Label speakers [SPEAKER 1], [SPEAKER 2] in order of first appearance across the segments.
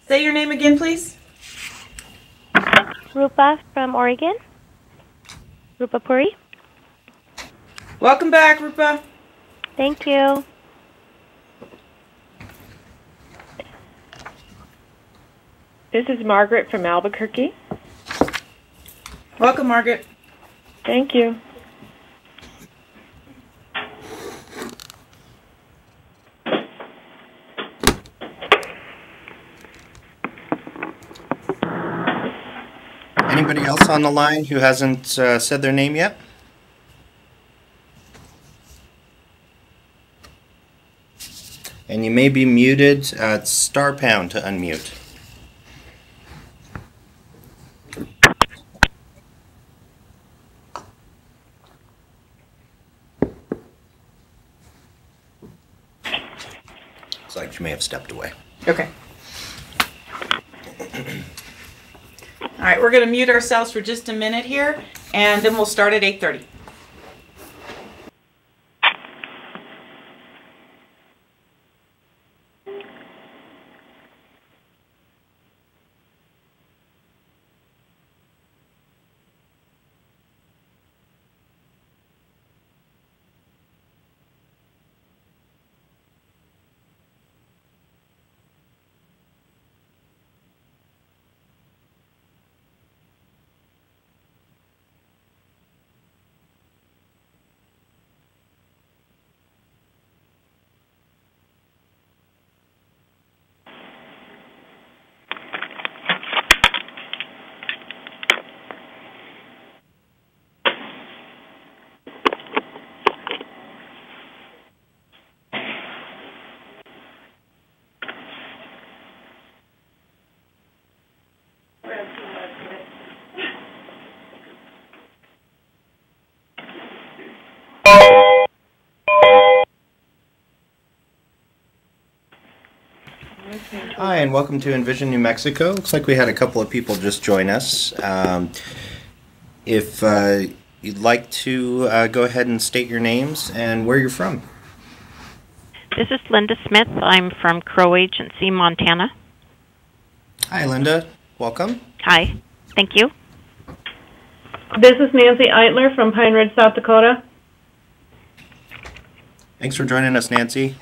[SPEAKER 1] Say your name again, please.
[SPEAKER 2] Rupa from Oregon. Rupa Puri.
[SPEAKER 1] Welcome back, Rupa.
[SPEAKER 2] Thank you.
[SPEAKER 3] This is Margaret from Albuquerque.
[SPEAKER 1] Welcome, Margaret.
[SPEAKER 3] Thank you.
[SPEAKER 4] Anybody else on the line who hasn't said their name yet? And you may be muted at *pound to unmute. Looks like you may have stepped away.
[SPEAKER 1] Okay. All right, we're going to mute ourselves for just a minute here, and then we'll start at 8:30.
[SPEAKER 4] Hi, and welcome to Envision, New Mexico. Looks like we had a couple of people just join us. If you'd like to go ahead and state your names and where you're from.
[SPEAKER 5] This is Linda Smith. I'm from Crow Agency, Montana.
[SPEAKER 4] Hi, Linda. Welcome.
[SPEAKER 5] Hi. Thank you.
[SPEAKER 3] This is Nancy Eitler from Pine Ridge, South Dakota.
[SPEAKER 4] Thanks for joining us, Nancy.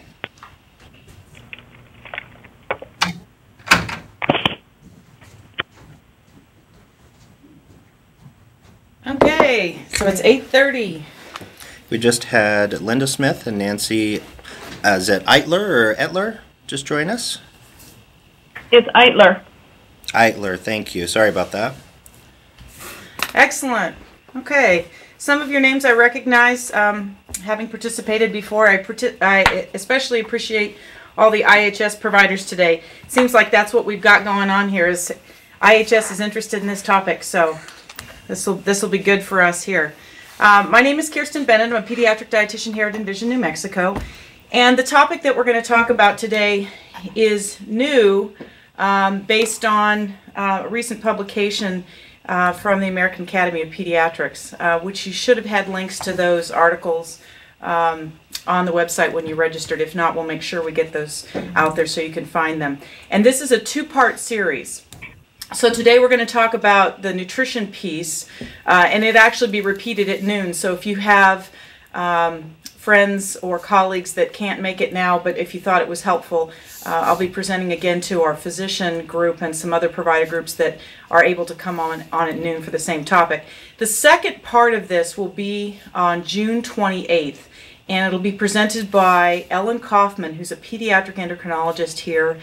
[SPEAKER 1] Okay, so it's 8:30.
[SPEAKER 4] We just had Linda Smith and Nancy, is it Eitler or Etler, just join us?
[SPEAKER 3] It's Eitler.
[SPEAKER 4] Eitler, thank you. Sorry about that.
[SPEAKER 1] Excellent. Okay, some of your names I recognize, having participated before. I especially appreciate all the IHS providers today. It seems like that's what we've got going on here. Is IHS is interested in this topic, so this will be good for us here. My name is Kirsten Bennett. I'm a pediatric dietitian here at Envision, New Mexico. And the topic that we're going to talk about today is new, based on a recent publication from the American Academy of Pediatrics, which you should have had links to those articles on the website when you registered. If not, we'll make sure we get those out there so you can find them. And this is a two-part series. So today we're going to talk about the nutrition piece, and it actually be repeated at noon. So if you have friends or colleagues that can't make it now, but if you thought it was helpful, I'll be presenting again to our physician group and some other provider groups that are able to come on at noon for the same topic. The second part of this will be on June 28th, and it'll be presented by Ellen Kaufman, who's a pediatric endocrinologist here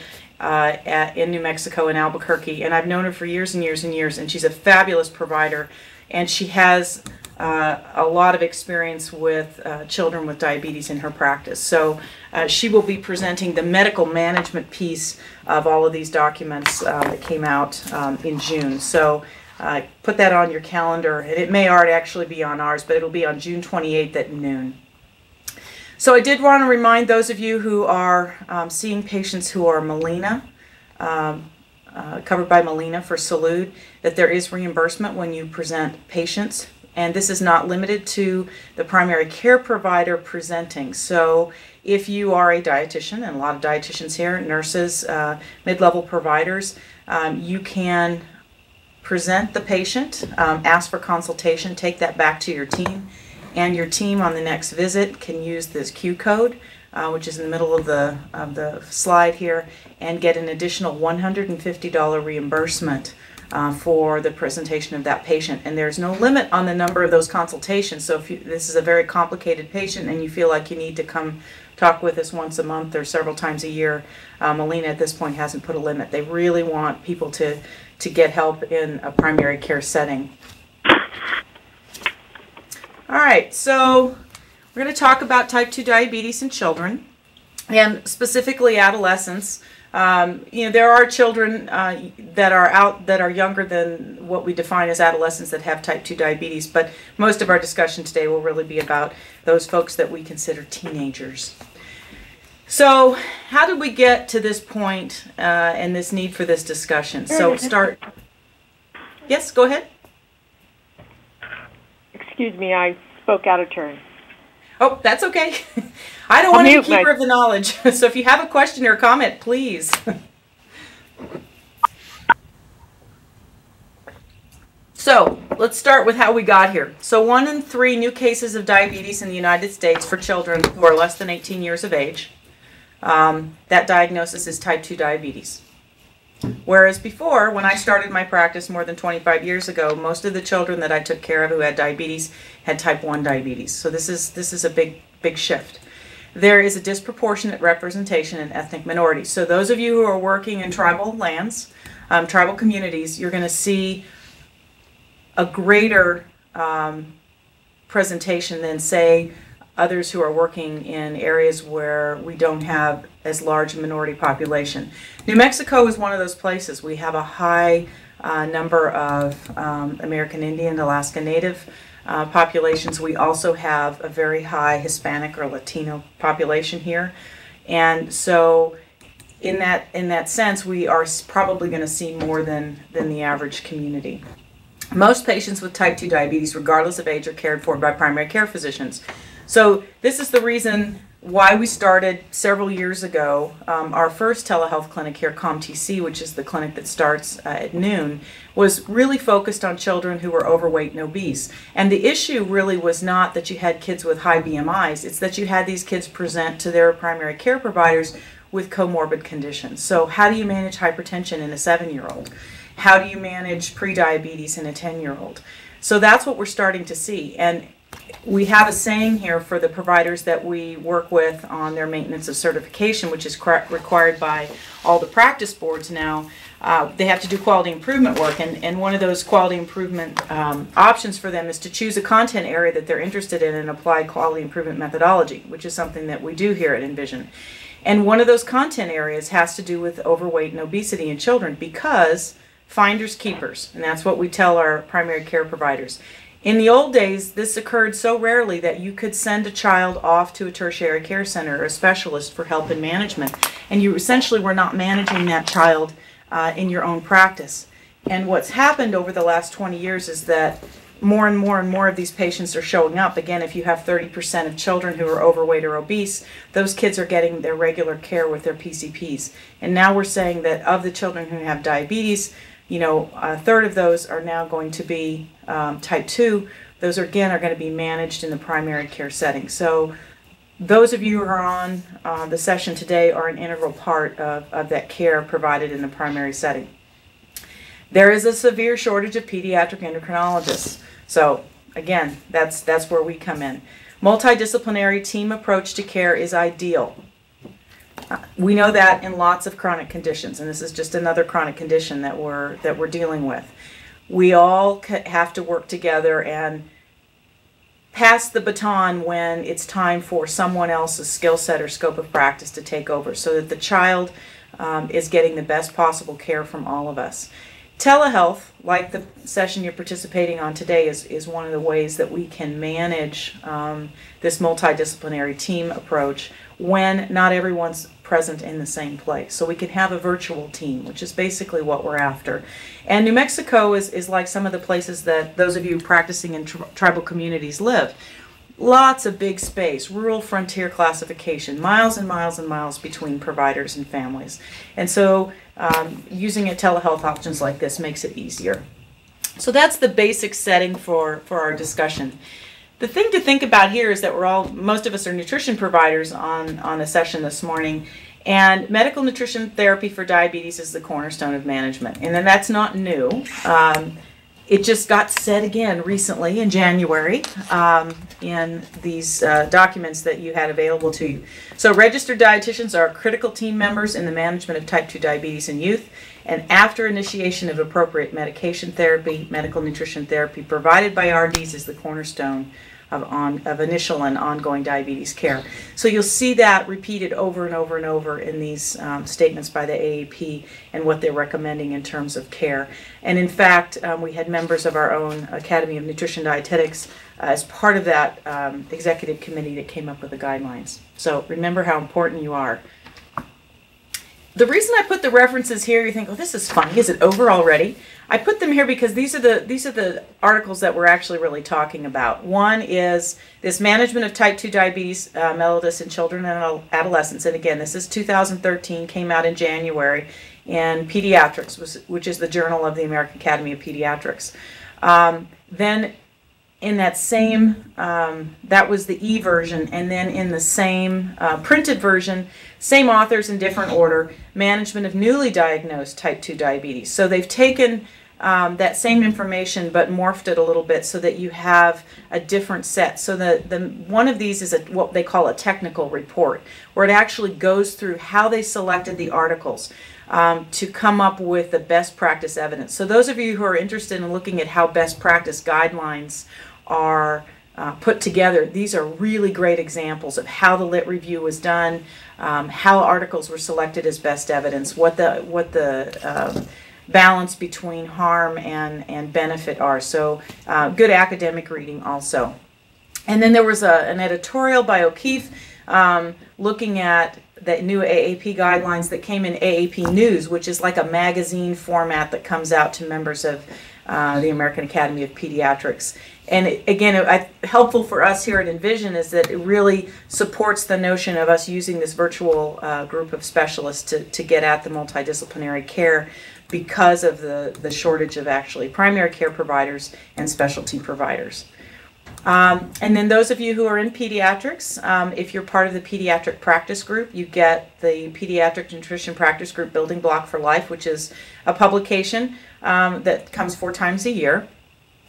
[SPEAKER 1] in New Mexico in Albuquerque, and I've known her for years and years and years, and she's a fabulous provider, and she has a lot of experience with children with diabetes in her practice. So she will be presenting the medical management piece of all of these documents that came out in June. So put that on your calendar, and it may already actually be on ours, but it'll be on June 28th at noon. So I did want to remind those of you who are seeing patients who are Molina, covered by Molina for Salud, that there is reimbursement when you present patients and this is not limited to the primary care provider presenting. So if you are a dietitian, and a lot of dietitians here, nurses, mid-level providers, you can present the patient, ask for consultation, take that back to your team, and your team on the next visit can use this Q code, which is in the middle of the slide here, and get an additional $150 reimbursement for the presentation of that patient. And there's no limit on the number of those consultations. So if this is a very complicated patient and you feel like you need to come talk with us once a month or several times a year, Molina at this point hasn't put a limit. They really want people to get help in a primary care setting. All right, so we're going to talk about type 2 diabetes in children, and specifically adolescents. There are children that are younger than what we define as adolescents that have type 2 diabetes, but most of our discussion today will really be about those folks that we consider teenagers. So how did we get to this point and this need for this discussion? So start. Yes, go ahead.
[SPEAKER 6] Excuse me, I spoke out of turn.
[SPEAKER 1] Oh, that's okay. I don't want to be keeper of the knowledge. So if you have a question or a comment, please. So let's start with how we got here. So 1 in 3 new cases of diabetes in the United States for children who are less than 18 years of age. That diagnosis is type 2 diabetes. Whereas before, when I started my practice more than 25 years ago, most of the children that I took care of who had diabetes had type 1 diabetes. So this is a big shift. There is a disproportionate representation in ethnic minorities. So those of you who are working in tribal lands, tribal communities, you're going to see a greater presentation than, say, others who are working in areas where we don't have as large a minority population. New Mexico is one of those places. We have a high number of American Indian, Alaska Native populations. We also have a very high Hispanic or Latino population here. And so in that sense, we are probably going to see more than the average community. Most patients with type 2 diabetes, regardless of age, are cared for by primary care physicians. So this is the reason why we started several years ago. Our first telehealth clinic here, ComTC, which is the clinic that starts at noon, was really focused on children who were overweight and obese. And the issue really was not that you had kids with high BMIs, it's that you had these kids present to their primary care providers with comorbid conditions. So how do you manage hypertension in a 7-year-old? How do you manage prediabetes in a 10-year-old? So that's what we're starting to see. And we have a saying here for the providers that we work with on their maintenance of certification, which is required by all the practice boards now. They have to do quality improvement work, and one of those quality improvement options for them is to choose a content area that they're interested in and apply quality improvement methodology, which is something that we do here at Envision. And one of those content areas has to do with overweight and obesity in children, because finders keepers, and that's what we tell our primary care providers. In the old days, this occurred so rarely that you could send a child off to a tertiary care center or a specialist for help in management, and you essentially were not managing that child in your own practice. And what's happened over the last 20 years is that more and more of these patients are showing up. Again, if you have 30% of children who are overweight or obese, those kids are getting their regular care with their PCPs. And now we're saying that of the children who have diabetes, a third of those are now going to be type 2. Those are going to be managed in the primary care setting. So those of you who are on the session today are an integral part of that care provided in the primary setting. There is a severe shortage of pediatric endocrinologists. So again, that's where we come in. Multidisciplinary team approach to care is ideal. We know that in lots of chronic conditions, and this is just another chronic condition that we're dealing with. We all have to work together and pass the baton when it's time for someone else's skill set or scope of practice to take over, so that the child is getting the best possible care from all of us. Telehealth, like the session you're participating on today, is one of the ways that we can manage this multidisciplinary team approach when not everyone's present in the same place. So we can have a virtual team, which is basically what we're after. And New Mexico is like some of the places that those of you practicing in tribal communities live. Lots of big space, rural frontier classification, miles and miles and miles between providers and families. And so using a telehealth options like this makes it easier. So that's the basic setting for our discussion. The thing to think about here is that most of us are nutrition providers on a session this morning, and medical nutrition therapy for diabetes is the cornerstone of management. And then that's not new. It just got said again recently in January in these documents that you had available to you. So registered dietitians are critical team members in the management of type 2 diabetes in youth, and after initiation of appropriate medication therapy, medical nutrition therapy provided by RDs is the cornerstone of initial and ongoing diabetes care. So you'll see that repeated over and over and over in these statements by the AAP and what they're recommending in terms of care. And in fact, we had members of our own Academy of Nutrition Dietetics as part of that executive committee that came up with the guidelines. So remember how important you are. The reason I put the references here, you think, oh, this is funny. Is it over already? I put them here because these are the articles that we're actually really talking about. One is this management of type 2 diabetes mellitus in children and adolescents. And again, this is 2013, came out in January in Pediatrics, which is the Journal of the American Academy of Pediatrics. Then in that same, that was the e-version, and then in the same printed version, same authors in different order, management of newly diagnosed type 2 diabetes. So they've taken that same information but morphed it a little bit so that you have a different set. So one of these is what they call a technical report, where it actually goes through how they selected the articles to come up with the best practice evidence. So those of you who are interested in looking at how best practice guidelines are put together, these are really great examples of how the lit review was done, how articles were selected as best evidence, what the balance between harm and benefit are. So good academic reading also. And then there was an editorial by O'Keefe looking at the new AAP guidelines that came in AAP News, which is like a magazine format that comes out to members of the American Academy of Pediatrics. And again, helpful for us here at Envision is that it really supports the notion of us using this virtual group of specialists to get at the multidisciplinary care because of the shortage of actually primary care providers and specialty providers. And then those of you who are in pediatrics, if you're part of the pediatric practice group, you get the Pediatric Nutrition Practice Group Building Block for Life, which is a publication that comes 4 times a year.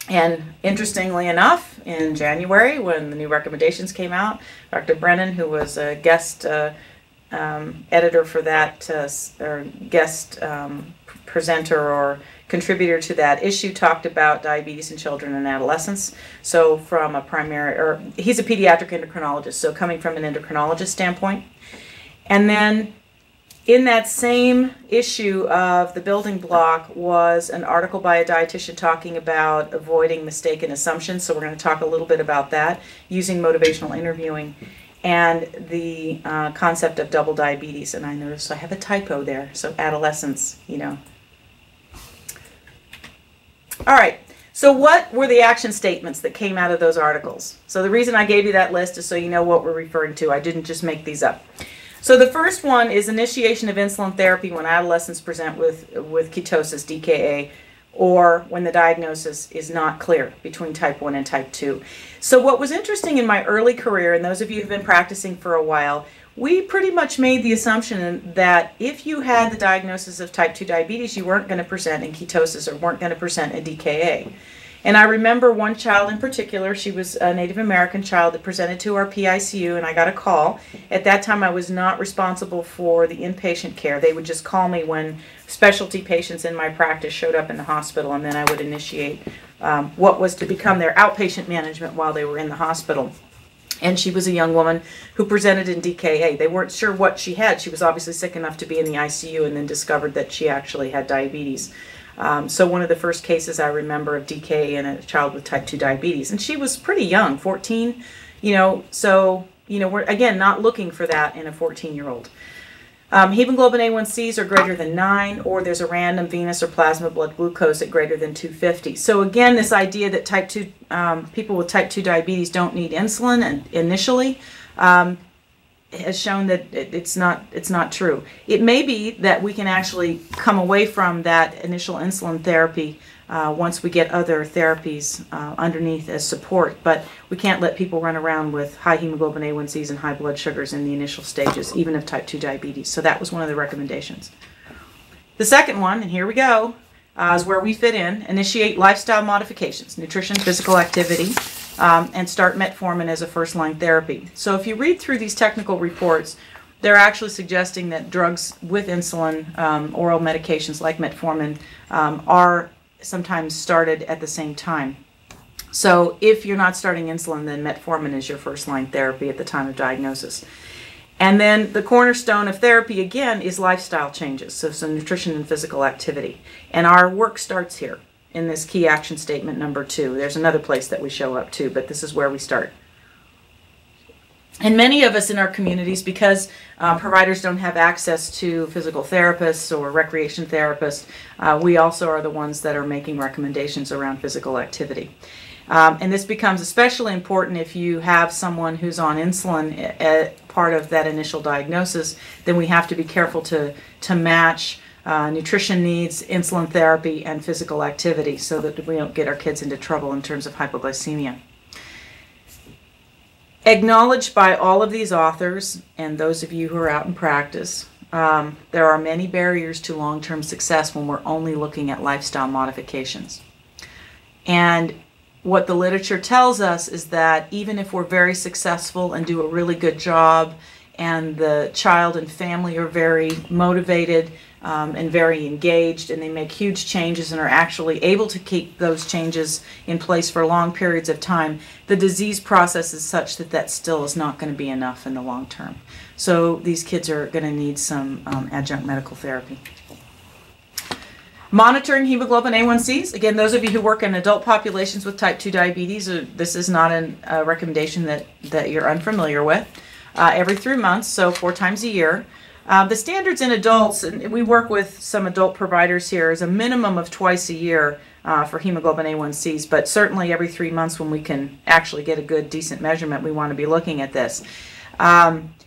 [SPEAKER 1] And interestingly enough, in January, when the new recommendations came out, Dr. Brennan, who was a guest editor for that, or guest presenter or contributor to that issue, talked about diabetes in children and adolescents. So from a he's a pediatric endocrinologist, so coming from an endocrinologist standpoint. And then in that same issue of the building block was an article by a dietitian talking about avoiding mistaken assumptions. So we're going to talk a little bit about that, using motivational interviewing and the concept of double diabetes. And I noticed I have a typo there, so adolescents, you know. All right, so what were the action statements that came out of those articles? So the reason I gave you that list is so you know what we're referring to. I didn't just make these up. So the first one is initiation of insulin therapy when adolescents present with ketosis, DKA, or when the diagnosis is not clear between type 1 and type 2. So what was interesting in my early career, and those of you who have been practicing for a while, we pretty much made the assumption that if you had the diagnosis of type 2 diabetes, you weren't going to present in ketosis or weren't going to present in DKA. And I remember one child in particular, she was a Native American child that presented to our PICU, and I got a call. At that time, I was not responsible for the inpatient care. They would just call me when specialty patients in my practice showed up in the hospital, and then I would initiate what was to become their outpatient management while they were in the hospital. And she was a young woman who presented in DKA. They weren't sure what she had. She was obviously sick enough to be in the ICU and then discovered that she actually had diabetes. So one of the first cases I remember of DKA in a child with type 2 diabetes. And she was pretty young, 14, you know, so, you know, we're, again, not looking for that in a 14-year-old. Hemoglobin A1Cs are greater than 9, or there's a random venous or plasma blood glucose at greater than 250. So again, this idea that type 2 people with type 2 diabetes don't need insulin initially has shown that it's not true. It may be that we can actually come away from that initial insulin therapy once we get other therapies underneath as support, but we can't let people run around with high hemoglobin A1Cs and high blood sugars in the initial stages, even of type 2 diabetes. So that was one of the recommendations. The second one, and here we go, is where we fit in: initiate lifestyle modifications, nutrition, physical activity, and start metformin as a first-line therapy. So if you read through these technical reports, they're actually suggesting that drugs with insulin, oral medications like metformin, are sometimes started at the same time. So if you're not starting insulin, then metformin is your first-line therapy at the time of diagnosis. And then the cornerstone of therapy, again, is lifestyle changes, so nutrition and physical activity. And our work starts here in this key action statement number 2. There's another place that we show up too, but this is where we start. And many of us in our communities, because providers don't have access to physical therapists or recreation therapists, we also are the ones that are making recommendations around physical activity. And this becomes especially important if you have someone who's on insulin at part of that initial diagnosis. Then we have to be careful to match nutrition needs, insulin therapy, and physical activity so that we don't get our kids into trouble in terms of hypoglycemia. Acknowledged by all of these authors and those of you who are out in practice, there are many barriers to long-term success when we're only looking at lifestyle modifications. And what the literature tells us is that even if we're very successful and do a really good job, and the child and family are very motivated and very engaged, and they make huge changes and are actually able to keep those changes in place for long periods of time, the disease process is such that that still is not going to be enough in the long term. So these kids are going to need some adjunct medical therapy. Monitoring hemoglobin A1Cs. Again, those of you who work in adult populations with type 2 diabetes, this is not a recommendation that you're unfamiliar with. Every 3 months, so 4 times a year. The standards in adults, and we work with some adult providers here, is a minimum of twice a year for hemoglobin A1Cs, but certainly every 3 months when we can actually get a good, decent measurement, we want to be looking at this.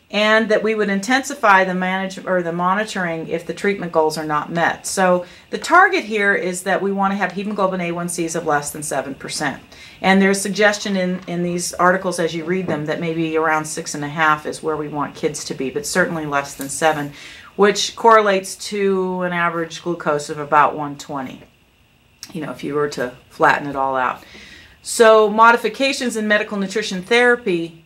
[SPEAKER 1] And that we would intensify the monitoring if the treatment goals are not met. So the target here is that we want to have hemoglobin A1Cs of less than 7%. And there's suggestion in these articles as you read them that maybe around 6.5 is where we want kids to be, but certainly less than 7, which correlates to an average glucose of about 120, if you were to flatten it all out. So modifications in medical nutrition therapy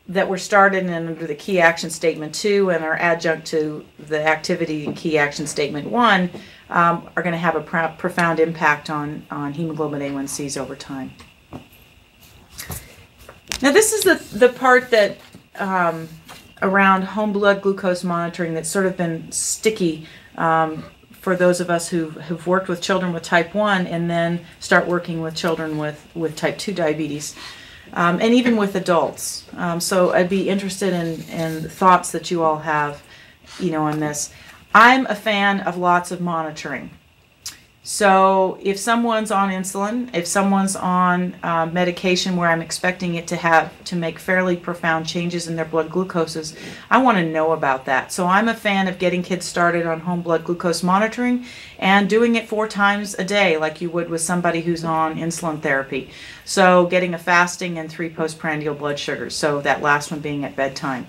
[SPEAKER 1] that were started under the Key Action Statement 2 and are adjunct to the activity in Key Action Statement 1 are going to have a profound impact on hemoglobin A1Cs over time. Now this is the part that around home blood glucose monitoring that's sort of been sticky for those of us who've worked with children with type 1 and then start working with children with type 2 diabetes. And even with adults. So I'd be interested in thoughts that you all have, on this. I'm a fan of lots of monitoring. So if someone's on insulin, if someone's on medication where I'm expecting it to make fairly profound changes in their blood glucoses, I want to know about that. So I'm a fan of getting kids started on home blood glucose monitoring and doing it 4 times a day like you would with somebody who's on insulin therapy. So getting a fasting and 3 postprandial blood sugars, so that last one being at bedtime.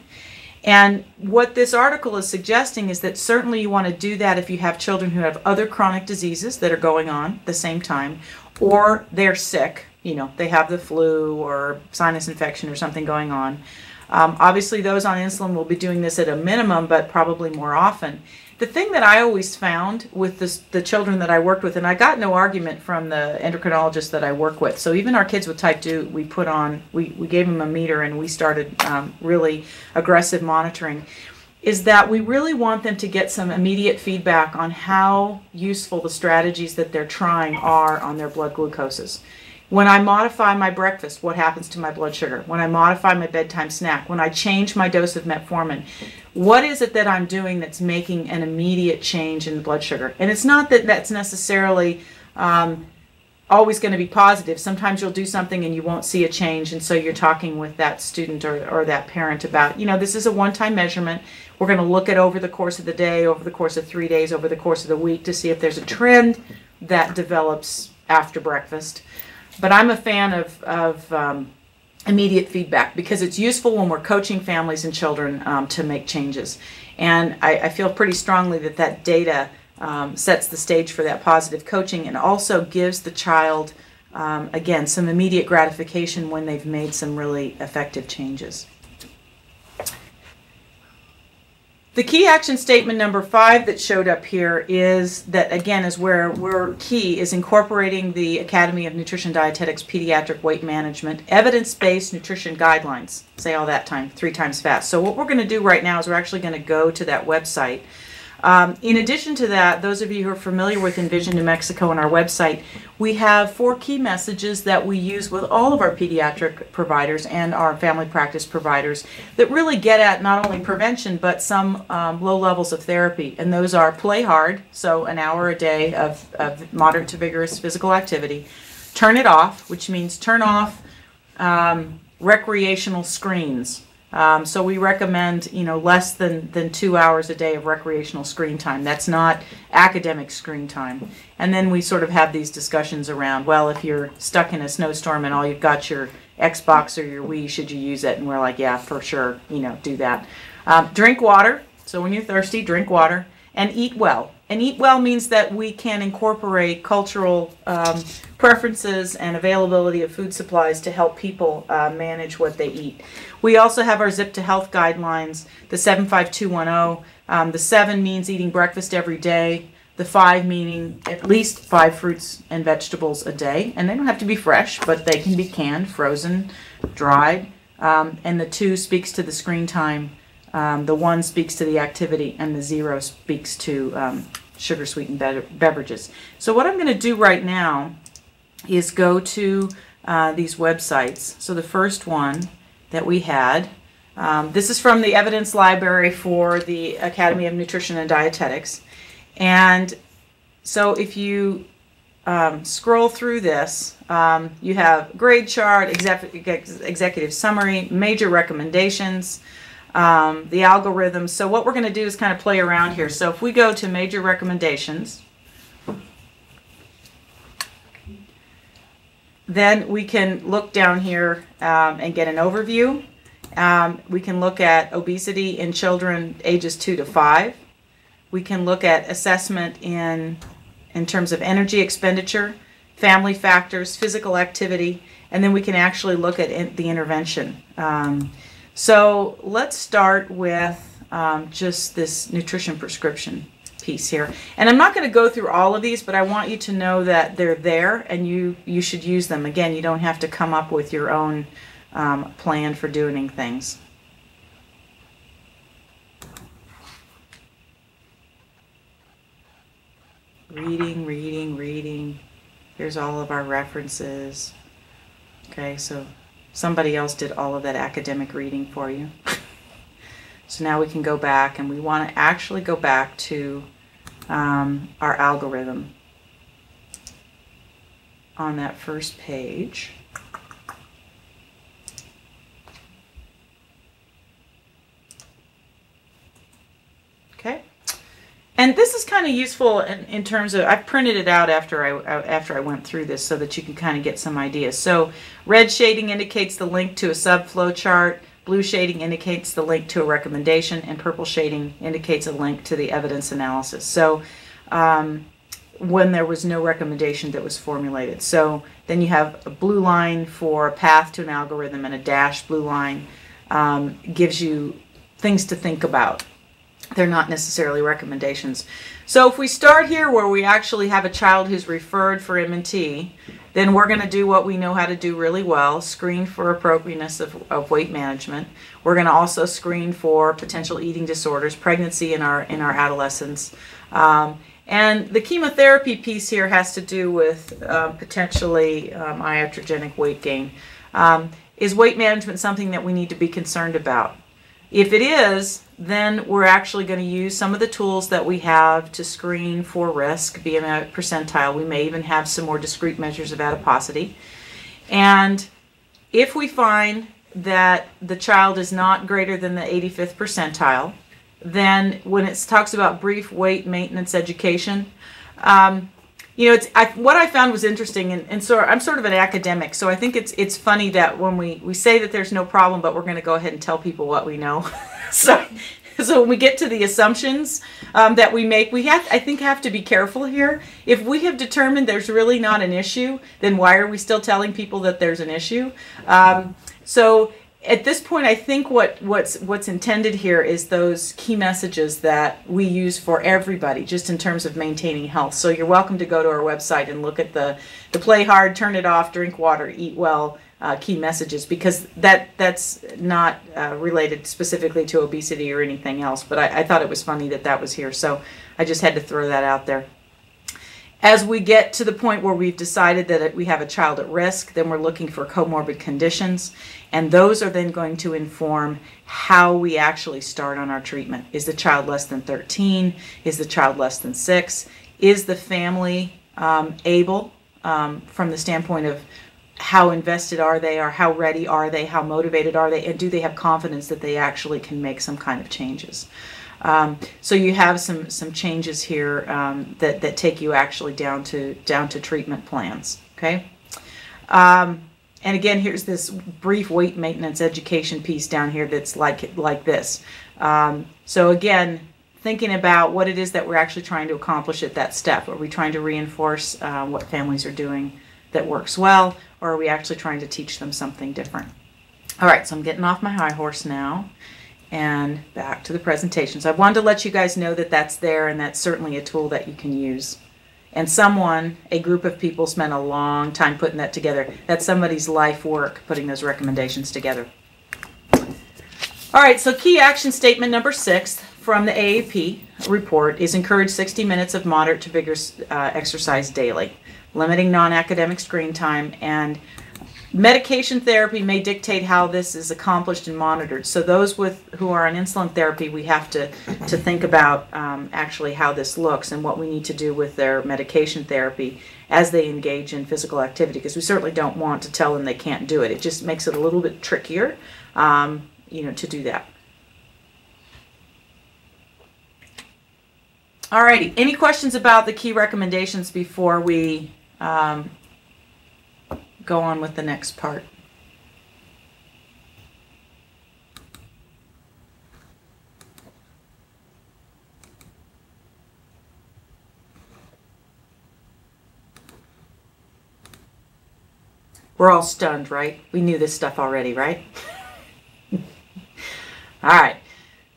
[SPEAKER 1] And what this article is suggesting is that certainly you want to do that if you have children who have other chronic diseases that are going on at the same time, or they're sick, they have the flu or sinus infection or something going on. Obviously those on insulin will be doing this at a minimum, but probably more often. The thing that I always found with the children that I worked with, and I got no argument from the endocrinologist that I work with, so even our kids with type 2, we gave them a meter and we started really aggressive monitoring, is that we really want them to get some immediate feedback on how useful the strategies that they're trying are on their blood glucoses. When I modify my breakfast, what happens to my blood sugar? When I modify my bedtime snack, when I change my dose of metformin, what is it that I'm doing that's making an immediate change in the blood sugar? And it's not that that's necessarily always going to be positive. Sometimes you'll do something and you won't see a change, and so you're talking with that student or that parent about, this is a one-time measurement. We're going to look at over the course of the day, over the course of 3 days, over the course of the week to see if there's a trend that develops after breakfast. But I'm a fan of immediate feedback because it's useful when we're coaching families and children to make changes. And I feel pretty strongly that that data sets the stage for that positive coaching and also gives the child, again, some immediate gratification when they've made some really effective changes. The key action statement number 5 that showed up here is that, again, is where we're key is incorporating the Academy of Nutrition Dietetics Pediatric Weight Management evidence-based nutrition guidelines. Say all that 3 times fast. So what we're going to do right now is we're actually going to go to that website. In addition to that, those of you who are familiar with Envision New Mexico and our website, we have 4 key messages that we use with all of our pediatric providers and our family practice providers that really get at not only prevention but some low levels of therapy. And those are play hard, so an hour a day of moderate to vigorous physical activity. Turn it off, which means turn off recreational screens. So we recommend, less than 2 hours a day of recreational screen time. That's not academic screen time. And then we sort of have these discussions around, well, if you're stuck in a snowstorm and all you've got your Xbox or your Wii, should you use it? And we're like, yeah, for sure, do that. Drink water. So when you're thirsty, drink water. And eat well. And eat well means that we can incorporate cultural preferences and availability of food supplies to help people manage what they eat. We also have our Zip to Health guidelines, the 75210. The 7 means eating breakfast every day. The 5 meaning at least 5 fruits and vegetables a day. And they don't have to be fresh, but they can be canned, frozen, dried. And the 2 speaks to the screen time. The 1 speaks to the activity, and the 0 speaks to sugar-sweetened beverages. So what I'm going to do right now is go to these websites. So the first one that we had, this is from the evidence library for the Academy of Nutrition and Dietetics. And so if you scroll through this, you have grade chart, executive summary, major recommendations, the algorithm. So what we're going to do is kind of play around here. So if we go to major recommendations, then we can look down here and get an overview. We can look at obesity in children ages 2 to 5. We can look at assessment in terms of energy expenditure, family factors, physical activity, and then we can actually look at the intervention. So let's start with just this nutrition prescription piece here. And I'm not going to go through all of these, but I want you to know that they're there and you should use them. Again, you don't have to come up with your own plan for doing things. Reading, reading, reading. Here's all of our references. Okay, so somebody else did all of that academic reading for you. So now we can go back, and we want to actually go back to our algorithm on that first page. Okay. And this is kind of useful in terms of, I've printed it out after I went through this so that you can kind of get some ideas. So red shading indicates the link to a subflow chart, blue shading indicates the link to a recommendation, and purple shading indicates a link to the evidence analysis. So when there was no recommendation that was formulated. So then you have a blue line for a path to an algorithm, and a dashed blue line gives you things to think about. They're not necessarily recommendations. So if we start here where we actually have a child who's referred for M&T, then we're going to do what we know how to do really well, screen for appropriateness of weight management. We're going to also screen for potential eating disorders, pregnancy in our adolescents, And the chemotherapy piece here has to do with potentially iatrogenic weight gain. Is weight management something that we need to be concerned about? If it is, then we're actually going to use some of the tools that we have to screen for risk, BMI percentile. We may even have some more discrete measures of adiposity. And if we find that the child is not greater than the 85th percentile, then when it talks about brief weight maintenance education, you know, what I found was interesting, and so I'm sort of an academic, so I think it's funny that when we say that there's no problem, but we're going to go ahead and tell people what we know. So when we get to the assumptions that we make, I think have to be careful here. If we have determined there's really not an issue, then why are we still telling people that there's an issue? So at this point, I think what's intended here is those key messages that we use for everybody, just in terms of maintaining health. So you're welcome to go to our website and look at the play hard, turn it off, drink water, eat well key messages, because that's not related specifically to obesity or anything else. But I thought it was funny that was here, so I just had to throw that out there. As we get to the point where we've decided that we have a child at risk, then we're looking for comorbid conditions, and those are then going to inform how we actually start on our treatment. Is the child less than 13? Is the child less than 6? Is the family able, from the standpoint of how invested are they, or how ready are they, how motivated are they, and do they have confidence that they actually can make some kind of changes? So you have some changes here that take you actually down to treatment plans. Okay, and again, here's this brief weight maintenance education piece down here that's like this. So again, thinking about what it is that we're actually trying to accomplish at that step. Are we trying to reinforce what families are doing that works well, or are we actually trying to teach them something different? All right, so I'm getting off my high horse now and back to the presentation. So I wanted to let you guys know that that's there, and that's certainly a tool that you can use. And a group of people spent a long time putting that together. That's somebody's life work, putting those recommendations together. All right, so key action statement number 6 from the AAP report is encourage 60 minutes of moderate to vigorous exercise daily, limiting non-academic screen time, and medication therapy may dictate how this is accomplished and monitored. So those who are on insulin therapy, we have to think about actually how this looks and what we need to do with their medication therapy as they engage in physical activity, because we certainly don't want to tell them they can't do it. It just makes it a little bit trickier, you know, to do that. Alrighty, any questions about the key recommendations before we go on with the next part? We're all stunned, right? We knew this stuff already, right? All right.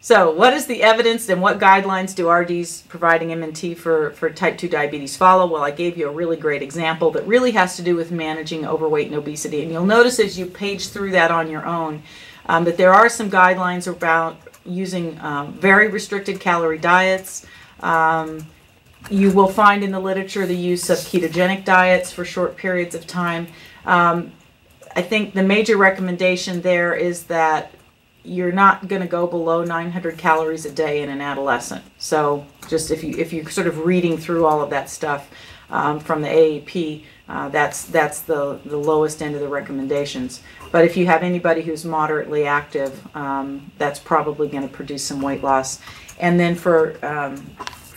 [SPEAKER 1] So what is the evidence and what guidelines do RDs providing MNT for type 2 diabetes follow? Well, I gave you a really great example that really has to do with managing overweight and obesity. And you'll notice as you page through that on your own that there are some guidelines about using very restricted calorie diets. You will find in the literature the use of ketogenic diets for short periods of time. I think the major recommendation there is that you're not going to go below 900 calories a day in an adolescent. So just if you're sort of reading through all of that stuff from the AAP, that's the lowest end of the recommendations. But if you have anybody who's moderately active, that's probably going to produce some weight loss. And then for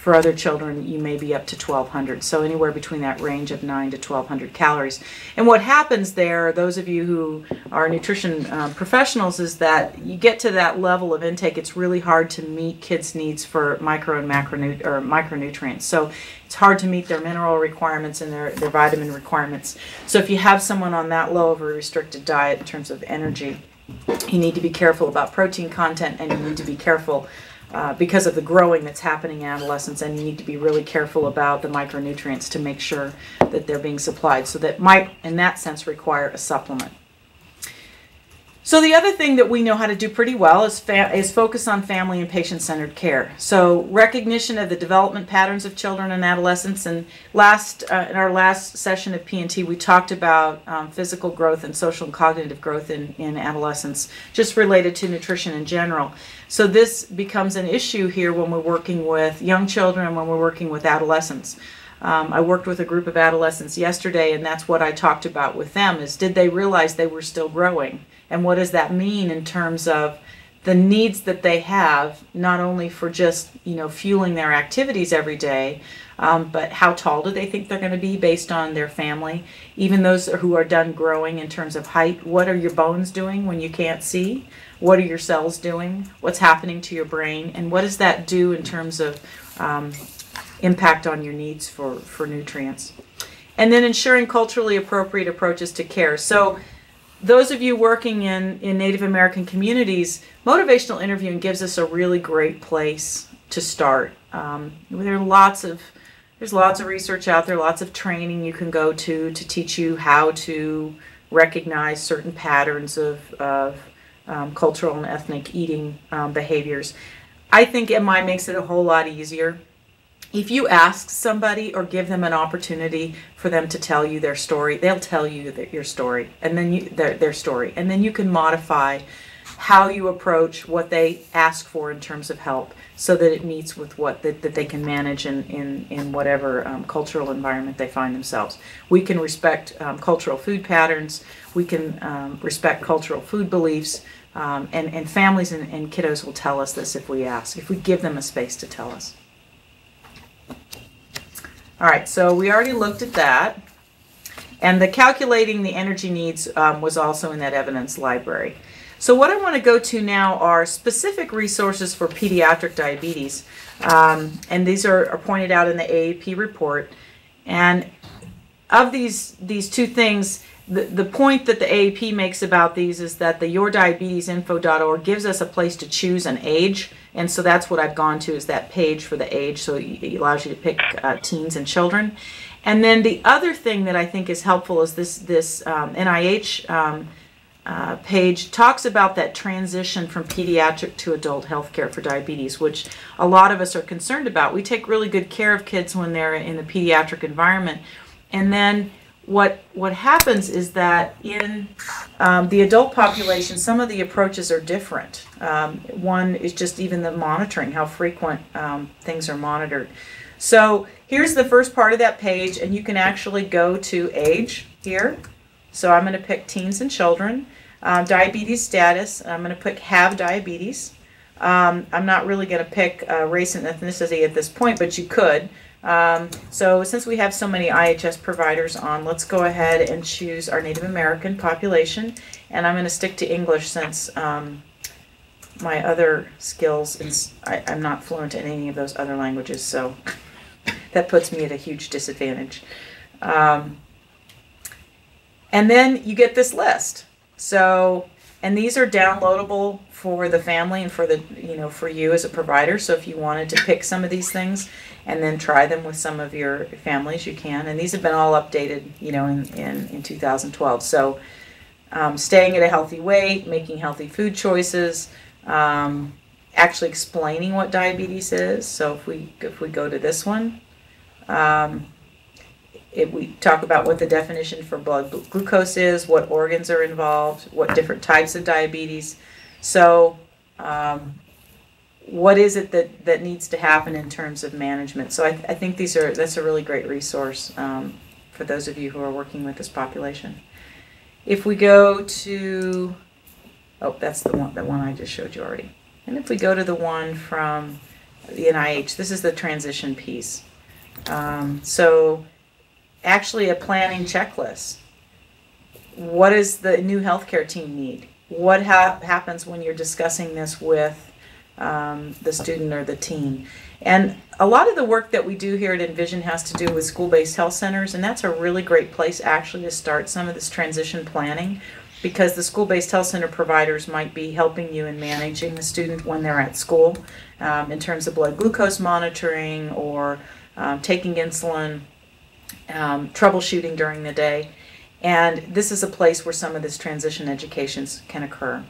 [SPEAKER 1] other children, you may be up to 1,200. So anywhere between that range of 900 to 1,200 calories. And what happens there, those of you who are nutrition professionals, is that you get to that level of intake, it's really hard to meet kids' needs for micro and micronutrients. So it's hard to meet their mineral requirements and their vitamin requirements. So if you have someone on that low of a restricted diet in terms of energy, you need to be careful about protein content, and you need to be careful because of the growing that's happening in adolescence, and you need to be really careful about the micronutrients to make sure that they're being supplied. So that might, in that sense, require a supplement. So the other thing that we know how to do pretty well is focus on family and patient-centered care. So recognition of the development patterns of children and adolescents. And in our last session of PNT, we talked about physical growth and social and cognitive growth in adolescents, just related to nutrition in general. So this becomes an issue here when we're working with young children and when we're working with adolescents. I worked with a group of adolescents yesterday, and that's what I talked about with them, is did they realize they were still growing? And what does that mean in terms of the needs that they have, not only for just, fueling their activities every day, but how tall do they think they're going to be based on their family? Even those who are done growing in terms of height, what are your bones doing when you can't see? What are your cells doing? What's happening to your brain? And what does that do in terms of impact on your needs for nutrients? And then ensuring culturally appropriate approaches to care. So those of you working in Native American communities, motivational interviewing gives us a really great place to start. There's lots of research out there, lots of training you can go to teach you how to recognize certain patterns of cultural and ethnic eating behaviors. I think MI makes it a whole lot easier. If you ask somebody or give them an opportunity for them to tell you their story, they'll tell you your story, and then their story, and then you can modify how you approach what they ask for in terms of help, so that it meets with what that they can manage in whatever cultural environment they find themselves. We can respect cultural food patterns. We can respect cultural food beliefs, and families and kiddos will tell us this if we ask, if we give them a space to tell us. All right, so we already looked at that. And the calculating the energy needs was also in that evidence library. So what I want to go to now are specific resources for pediatric diabetes. And these are pointed out in the AAP report. And of these two things, the point that the AAP makes about these is that the yourdiabetesinfo.org gives us a place to choose an age. And so that's what I've gone to, is that page for the age. So it allows you to pick teens and children. And then the other thing that I think is helpful is this NIH page talks about that transition from pediatric to adult healthcare for diabetes, which a lot of us are concerned about. We take really good care of kids when they're in the pediatric environment. And then what happens is that in the adult population, some of the approaches are different. One is just even the monitoring, how frequent things are monitored. So here's the first part of that page, and you can actually go to age here. So I'm going to pick teens and children. Diabetes status, I'm going to pick have diabetes. I'm not really going to pick race and ethnicity at this point, but you could. So since we have so many IHS providers on, let's go ahead and choose our Native American population. And I'm going to stick to English since my other skills, I'm not fluent in any of those other languages, so that puts me at a huge disadvantage. And then you get this list. So, and these are downloadable for the family and for the, for you as a provider. So if you wanted to pick some of these things and then try them with some of your families, you can. And these have been all updated, in 2012. So staying at a healthy weight, making healthy food choices, actually explaining what diabetes is. So if we go to this one, we talk about what the definition for blood glucose is, what organs are involved, what different types of diabetes. So what is it that needs to happen in terms of management? So I think that's a really great resource for those of you who are working with this population. If we go to, that's the one I just showed you already. And if we go to the one from the NIH, this is the transition piece. So actually a planning checklist. What does the new healthcare team need? What happens when you're discussing this with the student or the teen? And a lot of the work that we do here at Envision has to do with school-based health centers, and that's a really great place actually to start some of this transition planning, because the school-based health center providers might be helping you in managing the student when they're at school in terms of blood glucose monitoring or taking insulin, troubleshooting during the day. And this is a place where some of this transition educations can occur.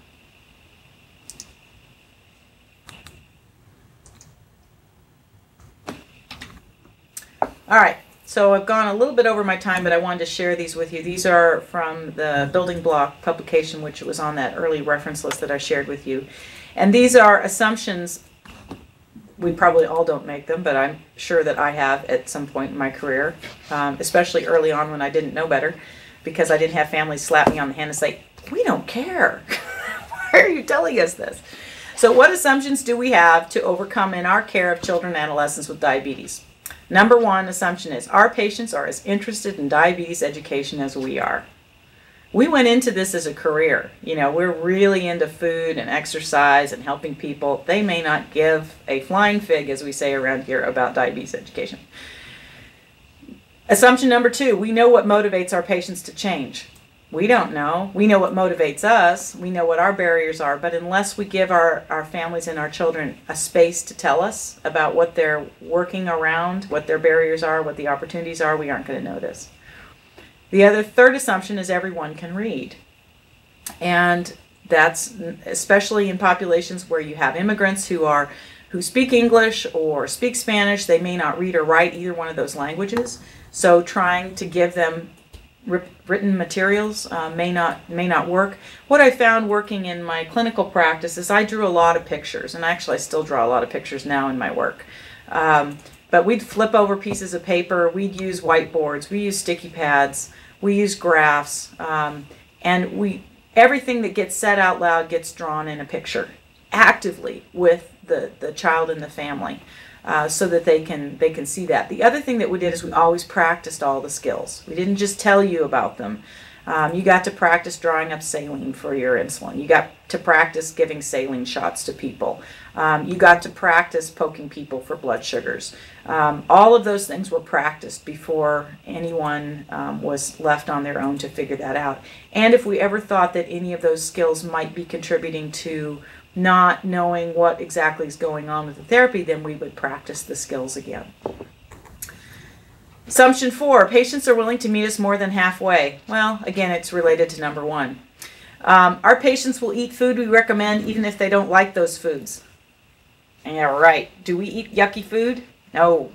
[SPEAKER 1] All right, so I've gone a little bit over my time, but I wanted to share these with you. These are from the Building Block publication, which was on that early reference list that I shared with you. And these are assumptions. We probably all don't make them, but I'm sure that I have at some point in my career, especially early on when I didn't know better, because I didn't have families slap me on the hand and say, we don't care. Why are you telling us this? So what assumptions do we have to overcome in our care of children and adolescents with diabetes? Number one assumption is our patients are as interested in diabetes education as we are. We went into this as a career. You know, we're really into food and exercise and helping people. They may not give a flying fig, as we say around here, about diabetes education. Assumption number two, we know what motivates our patients to change. We don't know. We know what motivates us. We know what our barriers are, but unless we give our families and our children a space to tell us about what they're working around, what their barriers are, what the opportunities are, we aren't going to know this. The third assumption is everyone can read. And that's especially in populations where you have immigrants who speak English or speak Spanish. They may not read or write either one of those languages. So trying to give them written materials may not work. What I found working in my clinical practice is I drew a lot of pictures, and actually I still draw a lot of pictures now in my work. But we'd flip over pieces of paper, we'd use whiteboards, we use sticky pads, we use graphs, and everything that gets said out loud gets drawn in a picture actively with the child and the family. So that they can see that. The other thing that we did is we always practiced all the skills. We didn't just tell you about them. You got to practice drawing up saline for your insulin. You got to practice giving saline shots to people. You got to practice poking people for blood sugars. All of those things were practiced before anyone was left on their own to figure that out. And if we ever thought that any of those skills might be contributing to not knowing what exactly is going on with the therapy, then we would practice the skills again. Assumption 4, patients are willing to meet us more than halfway. Well, again, it's related to number 1. Our patients will eat food we recommend even if they don't like those foods. Yeah, right. Do we eat yucky food? No.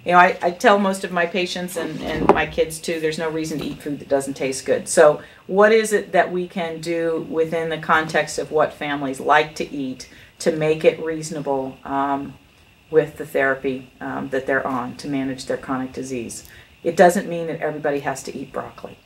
[SPEAKER 1] You know, I tell most of my patients and my kids too, there's no reason to eat food that doesn't taste good. So what is it that we can do within the context of what families like to eat to make it reasonable with the therapy that they're on to manage their chronic disease? It doesn't mean that everybody has to eat broccoli.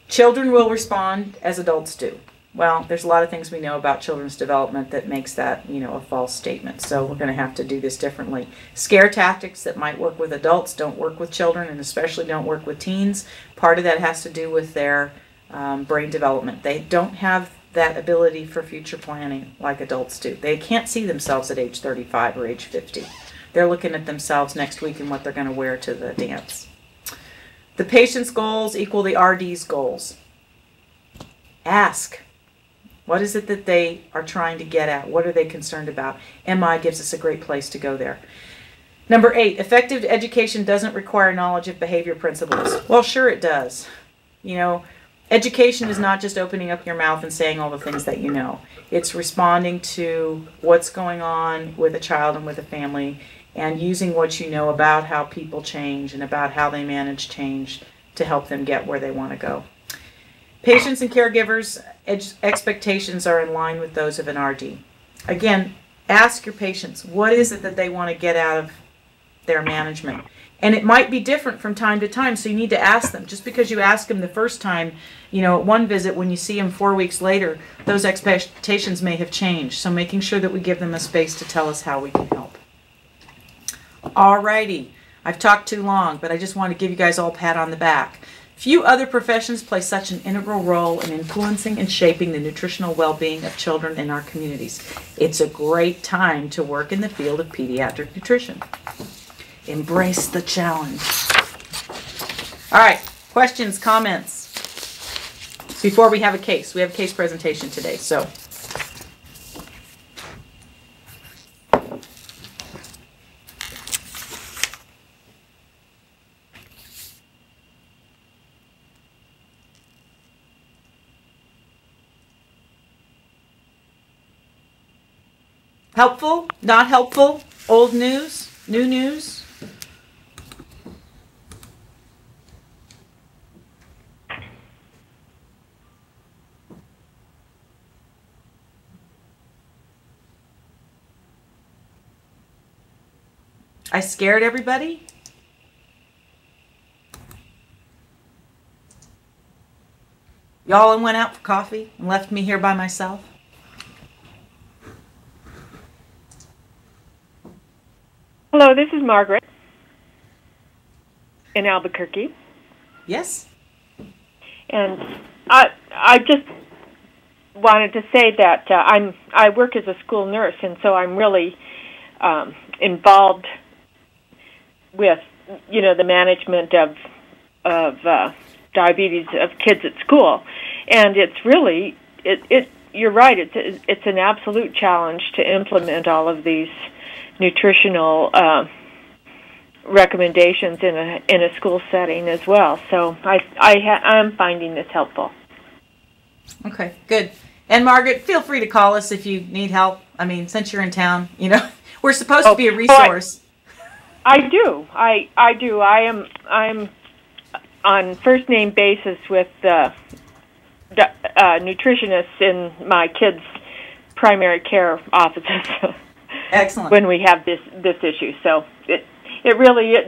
[SPEAKER 1] Children will respond as adults do. Well, there's a lot of things we know about children's development that makes that, you know, a false statement. So we're going to have to do this differently. Scare tactics that might work with adults don't work with children, and especially don't work with teens. Part of that has to do with their brain development. They don't have that ability for future planning like adults do. They can't see themselves at age 35 or age 50. They're looking at themselves next week and what they're going to wear to the dance. The patient's goals equal the RD's goals. Ask. What is it that they are trying to get at? What are they concerned about? MI gives us a great place to go there. Number 8, effective education doesn't require knowledge of behavior principles. Well, sure it does. You know, education is not just opening up your mouth and saying all the things that you know. It's responding to what's going on with a child and with a family and using what you know about how people change and about how they manage change to help them get where they want to go. Patients and caregivers' expectations are in line with those of an RD. Again, ask your patients, what is it that they want to get out of their management? And it might be different from time to time, so you need to ask them. Just because you ask them the first time, you know, at one visit, when you see them 4 weeks later, those expectations may have changed. So making sure that we give them a space to tell us how we can help. Alrighty, I've talked too long, but I just want to give you guys all a pat on the back. Few other professions play such an integral role in influencing and shaping the nutritional well-being of children in our communities. It's a great time to work in the field of pediatric nutrition. Embrace the challenge. All right, questions, comments? Before we have a case. We have a case presentation today, so. Helpful? Not helpful? Old news? New news? I scared everybody? Y'all went out for coffee and left me here by myself?
[SPEAKER 6] Hello, this is Margaret in Albuquerque,
[SPEAKER 1] Yes?
[SPEAKER 6] and I just wanted to say that I work as a school nurse, and so I'm really involved with the management of diabetes of kids at school, and it's really you're right, it's an absolute challenge to implement all of these nutritional recommendations in a school setting as well. So I'm finding this helpful.
[SPEAKER 1] Okay, good. And Margaret, feel free to call us if you need help. I mean, since you're in town, we're supposed to be a resource.
[SPEAKER 6] I do. I do. I'm on first name basis with nutritionists in my kids' primary care offices.
[SPEAKER 1] Excellent.
[SPEAKER 6] When we have this issue, so it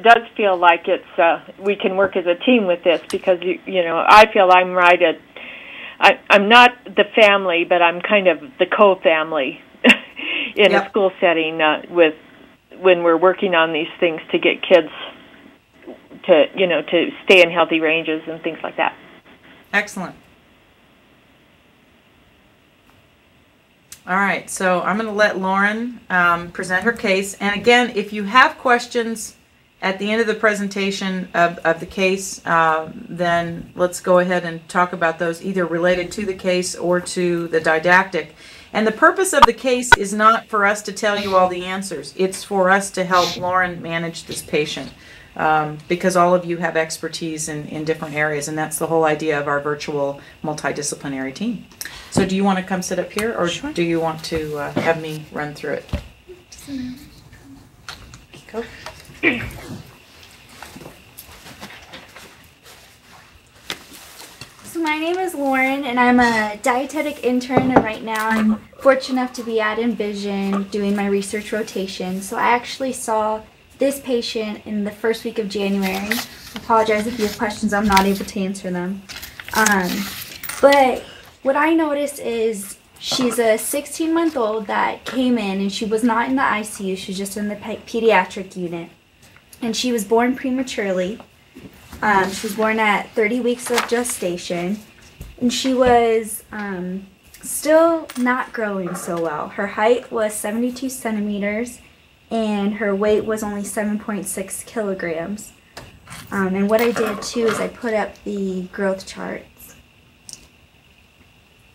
[SPEAKER 6] does feel like it's we can work as a team with this, because I feel I'm right at I'm not the family, but I'm kind of the co-family in a school setting with when we're working on these things to get kids to stay in healthy ranges and things like that.
[SPEAKER 1] Excellent. All right, so I'm going to let Lauren present her case. And again, if you have questions at the end of the presentation of the case, then let's go ahead and talk about those, either related to the case or to the didactic. And the purpose of the case is not for us to tell you all the answers. It's for us to help Lauren manage this patient, because all of you have expertise in different areas, and that's the whole idea of our virtual multidisciplinary team. So do you want to come sit up here, or do you want to have me run through it? Go.
[SPEAKER 7] So my name is Lauren, and I'm a dietetic intern, and right now I'm fortunate enough to be at Envision doing my research rotation. So I actually saw this patient in the first week of January. I apologize if you have questions, I'm not able to answer them. But what I noticed is she's a 16-month-old that came in, and she was not in the ICU, she was just in the pediatric unit. And she was born prematurely. She was born at 30 weeks of gestation, and she was still not growing so well. Her height was 72 centimeters, and her weight was only 7.6 kilograms. And what I did too is I put up the growth charts.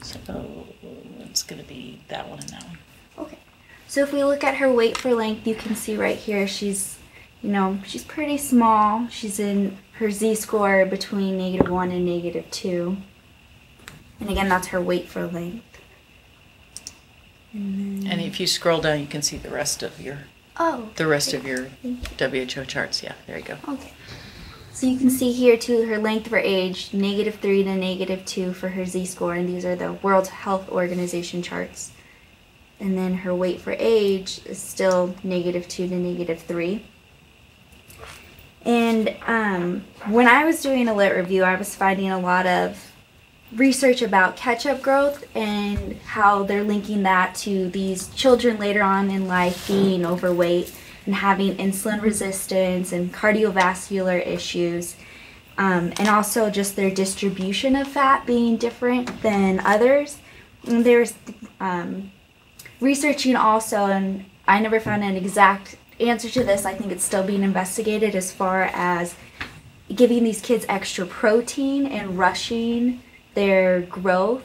[SPEAKER 1] So it's going to be that one and that one.
[SPEAKER 7] Okay. So if we look at her weight for length, you can see right here she's pretty small. She's in her Z-score between -1 and -2. And again, that's her weight for length.
[SPEAKER 1] And if you scroll down, you can see the rest of your WHO charts. Yeah, there you go.
[SPEAKER 7] Okay. So you can see here too her length for age, -3 to -2 for her Z-score, and these are the World Health Organization charts. And then her weight for age is still -2 to -3. And when I was doing a lit review, I was finding a lot of research about catch-up growth and how they're linking that to these children later on in life being overweight and having insulin resistance and cardiovascular issues, and also just their distribution of fat being different than others. And there's researching also, and I never found an exact answer to this. I think it's still being investigated as far as giving these kids extra protein and rushing their growth